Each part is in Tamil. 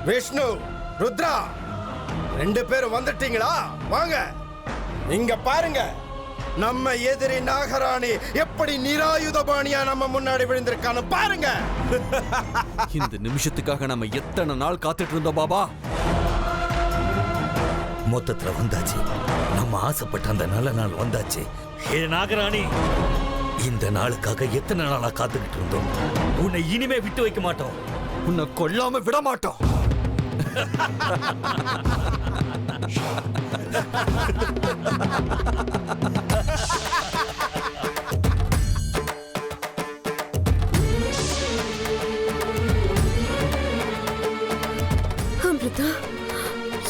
விஷ்ணு, ருத்ரா, 2 பேரும் வந்துட்டீங்களா? வாங்க இங்க பாருங்க. நம்ம எதிரி நாகராணி எப்படி நிராயுதபாணியா நம்ம முன்னாடி விழுந்திருக்கான்னு பாருங்க. இந்த நிமிஷத்துக்காக நம்ம எத்தனை நாள் காத்துட்டு இருந்தோம் பாபா. மொத்தத்துல வந்தாச்சு. நம்ம ஆசைப்பட்ட அந்த நல்ல நாள் வந்தாச்சு. ஏ நாகராணி, இந்த நாளுக்காக எத்தனை நாளா காத்துக்கிட்டு இருந்தோம். உன்னை இனிமே விட்டு வைக்க மாட்டோம். உன்னை கொல்லாம விட மாட்டோம். அமிர்தா,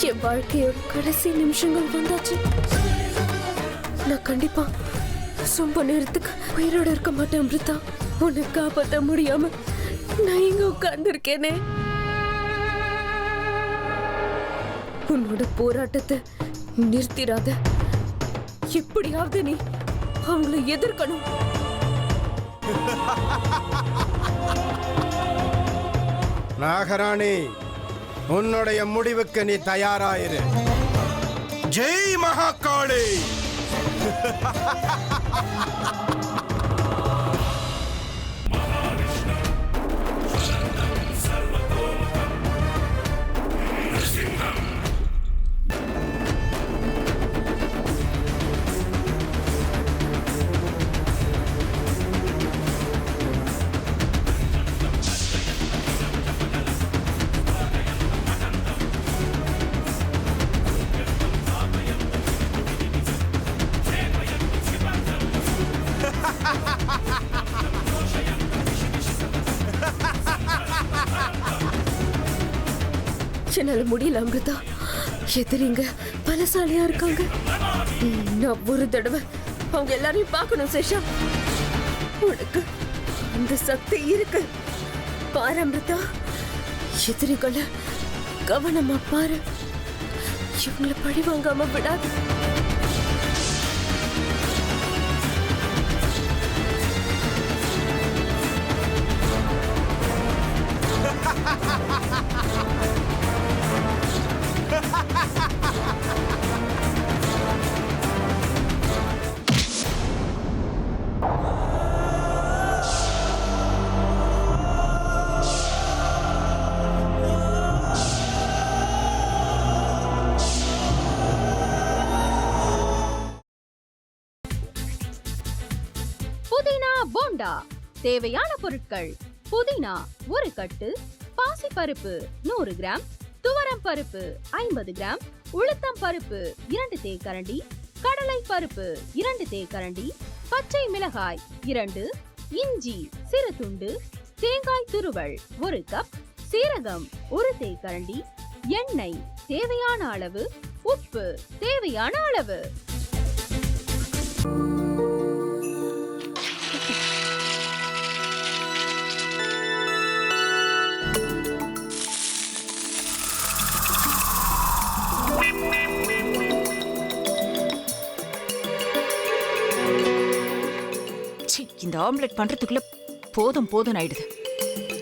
என் வாழ்க்கையோட கடைசி நிமிஷங்கள் வந்தாச்சு. நான் கண்டிப்பா ரொம்ப நேரத்துக்கு உயிரோட இருக்க மாட்டேன் அமிர்தா. உன்னை காப்பாற்ற முடியாம நான் இங்க உட்கார்ந்து இருக்கேனே. உன்னோட போராட்டத்தை நிறுத்திராத. எப்படியாவது நீ அவங்களை எதிர்க்கணும். நாகராணி, உன்னுடைய முடிவுக்கு நீ தயாராயிரு. ஜெய் மகாகாளி. என்னால முடியல அமிர்தா. எதிரிங்க பலசாலியா இருக்காங்க. நான் ஒரு தடவை அவங்க எல்லாரையும் பார்க்கணும். சேஷா, உனக்கு அந்த சக்தி இருக்கு. பாரு அமிர்தா, எதிரிகளை கவனமா பாரு. இவங்களை பழி வாங்காம விடாது. புதினா போண்டா. தேவையான பொருட்கள்: புதினா 1 கட்டு, பாசிப்பருப்பு 100 கிராம், துவரம் பருப்பு 50 கிராம், உளுத்தம் பருப்பு 2 தேக்கரண்டி, கடலை பருப்பு 2 தேக்கரண்டி, பச்சை மிளகாய் 2, இஞ்சி சிறு துண்டு, தேங்காய் துருவல் 1 கப், சீரகம் 1 தேக்கரண்டி, எண்ணெய் தேவையான அளவு, உப்பு தேவையான அளவு. இந்த ஆம்லெட் பண்றதுக்குள்ள போதும் போதும் ஆயிடுது.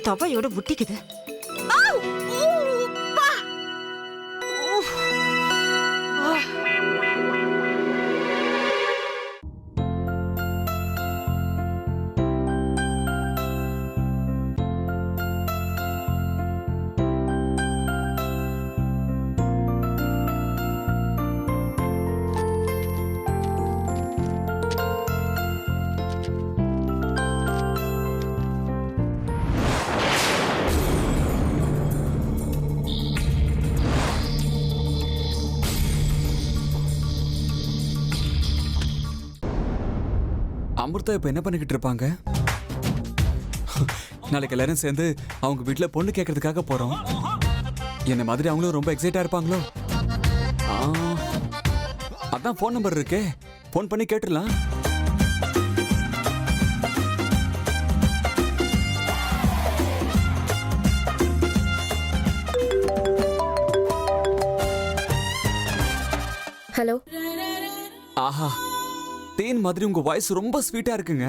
தவையோட ஒட்டிக்குது. அமிர்தா இப்ப என்ன பண்ணிக்கிட்டு இருப்பாங்க? நாளைக்கு எல்லாரும் சேர்ந்து அவங்க வீட்டுல பொண்ணு கேட்கறதுக்காக போறோம். என்ன மாதிரி அவங்களும் ரொம்ப எக்ஸைட்டா இருப்பாங்களோ? அதான் போன் நம்பர் இருக்கே, போன் பண்ணி கேட்டுடலாம். ஹலோ. ஆஹா, தேன் மாதிரி உங்க வாய்ஸ் ரொம்ப ஸ்வீட்டா இருக்குங்க.